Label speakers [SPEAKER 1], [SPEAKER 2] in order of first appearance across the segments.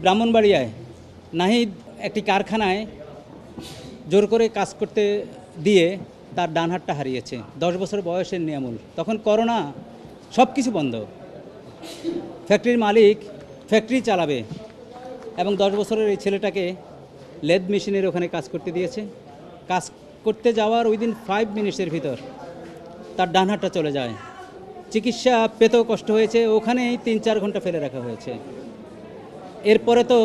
[SPEAKER 1] ব্রাহ্মণবাড়িয়ায় নাহিদ একটি কারখানায় জোর করে কাজ করতে দিয়ে তার ডান হাতটা হারিয়েছে। 10 বছর বয়সের নিয়ামুল, তখন করোনা, সব কিছু বন্ধ। ফ্যাক্টরির মালিক ফ্যাক্টরি চালাবে এবং 10 বছরের এই ছেলেটাকে লেদ মেশিনের ওখানে কাজ করতে দিয়েছে। কাজ করতে যাওয়ার উইদিন 5 মিনিটসের ভিতর তার ডান হাতটা চলে যায়। চিকিৎসা পেতেও কষ্ট হয়েছে, ওখানেই 3-4 ঘন্টা ফেলে রাখা হয়েছে। এরপরে তো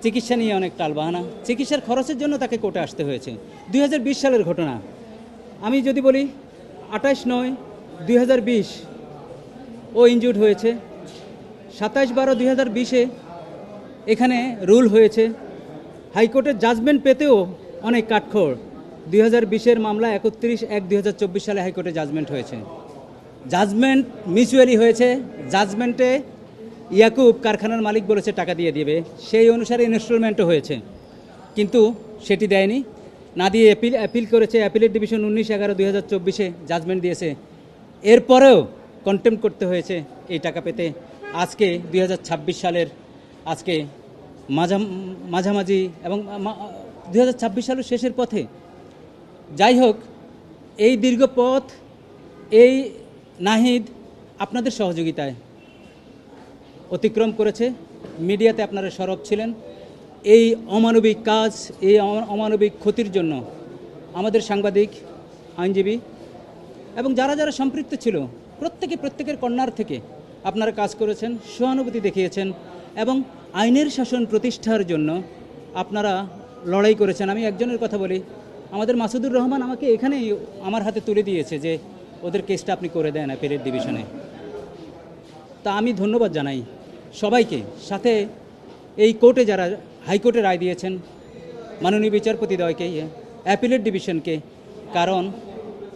[SPEAKER 1] চিকিৎসা নিয়ে অনেক টালবাহানা, চিকিৎসার খরচের জন্য তাকে কোর্টে আসতে হয়েছে। 2020 সালের ঘটনা। আমি যদি বলি 28/9/2020 ও ইনজুর্ড হয়েছে। 27/12/2020 এখানে রুল হয়েছে। হাইকোর্টের জাজমেন্ট পেতেও অনেক কাঠখড়। 2020-এর মামলা 31/1/2024 সালে হাইকোর্টে জাজমেন্ট হয়েছে। জাজমেন্ট মিউচুয়ালি হয়েছে। জাজমেন্টে ইয়াকুব কারখানার মালিক বলেছে টাকা দিয়ে দিবে, সেই অনুসারে ইনস্টলমেন্টও হয়েছে, কিন্তু সেটি দেয়নি। না দিয়ে অ্যাপিল করেছে। অ্যাপিলের ডিভিশন 19/11/2024 জাজমেন্ট দিয়েছে। এরপরেও কন্টেম্প করতে হয়েছে এই টাকা পেতে। আজকে 2026 সালের আজকে মাঝামাঝি এবং 2026 সালের শেষের পথে। যাই হোক, এই দীর্ঘ পথ এই নাহিদ আপনাদের সহযোগিতায় অতিক্রম করেছে। মিডিয়াতে আপনারা সরব ছিলেন। এই অমানবিক কাজ, এই অমানবিক ক্ষতির জন্য আমাদের সাংবাদিক, আইনজীবী এবং যারা যারা সম্পৃক্ত ছিল প্রত্যেকের কর্নার থেকে আপনারা কাজ করেছেন, সহানুভূতি দেখিয়েছেন এবং আইনের শাসন প্রতিষ্ঠার জন্য আপনারা লড়াই করেছেন। আমি একজনের কথা বলি, আমাদের মাসুদুর রহমান আমাকে এখানেই আমার হাতে তুলে দিয়েছে যে ওদের কেসটা আপনি করে দেন অ্যাপিলের ডিভিশনে। তা আমি ধন্যবাদ জানাই সবাইকে, সাথে এই কোর্টে যারা হাইকোর্টে রায় দিয়েছেন, মাননীয় বিচারপতিদ্বয়কে, অ্যাপিলের ডিভিশনকে। কারণ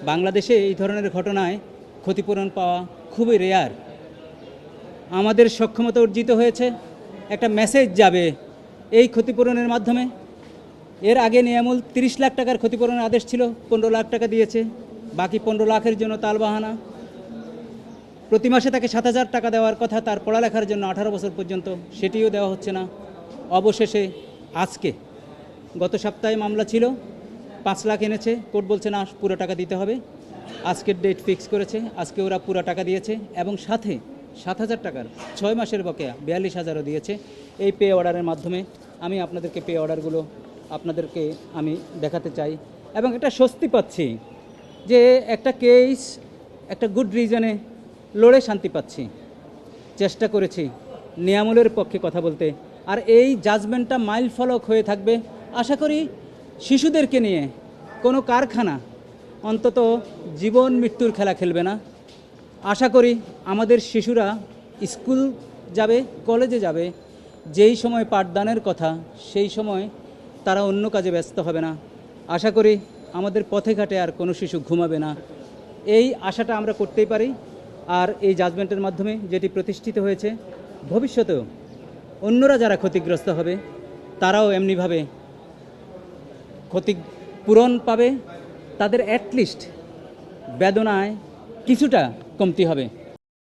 [SPEAKER 1] বাংলাদেশে এই ধরনের ঘটনায় ক্ষতিপূরণ পাওয়া খুবই রেয়ার। আমাদের সক্ষমতা অর্জিত হয়েছে, একটা মেসেজ যাবে এই ক্ষতিপূরণের মাধ্যমে। এর আগে নিয়ামুল 30 লাখ টাকার ক্ষতিপূরণের আদেশ ছিল, 15 লাখ টাকা দিয়েছে, বাকি 15 লাখের জন্য তালবাহানা। প্রতি মাসে তাকে 7,000 টাকা দেওয়ার কথা তার পড়ালেখার জন্য 18 বছর পর্যন্ত, সেটিও দেওয়া হচ্ছে না। অবশেষে আজকে গত সপ্তাহে মামলা ছিল, 5 লাখ এনেছে, কোর্ট বলছে না পুরো টাকা দিতে হবে। আজকের ডেট ফিক্স করেছে, আজকে ওরা পুরো টাকা দিয়েছে এবং সাথে 7,000 টাকার 6 মাসের বকেয়া 42,000ও দিয়েছে। এই পে অর্ডারের মাধ্যমে আমি আপনাদেরকে পে অর্ডারগুলো আপনাদেরকে আমি দেখাতে চাই এবং এটা স্বস্তি পাচ্ছি যে একটা কেস একটা গুড রিজনে লড়ে শান্তি পাচ্ছি। চেষ্টা করেছি নিয়ামুলের পক্ষে কথা বলতে, আর এই জাজমেন্টটা মাইল ফলক হয়ে থাকবে। আশা করি শিশুদেরকে নিয়ে কোনো কারখানা অন্তত জীবন মৃত্যুর খেলা খেলবে না। আশা করি আমাদের শিশুরা স্কুল যাবে, কলেজে যাবে, যেই সময় পাঠদানের কথা সেই সময় তারা অন্য কাজে ব্যস্ত হবে না। আশা করি আমাদের পথে ঘাটে আর কোনো শিশু ঘুমাবে না। এই আশাটা আমরা করতেই পারি। আর এই জাজমেন্টের মাধ্যমে যেটি প্রতিষ্ঠিত হয়েছে, ভবিষ্যতেও অন্যরা যারা ক্ষতিগ্রস্ত হবে তারাও এমনিভাবে ক্ষতিপূরণ পাবে, তাদের অ্যাটলিস্ট বেদনায় কিছুটা কমতি হবে।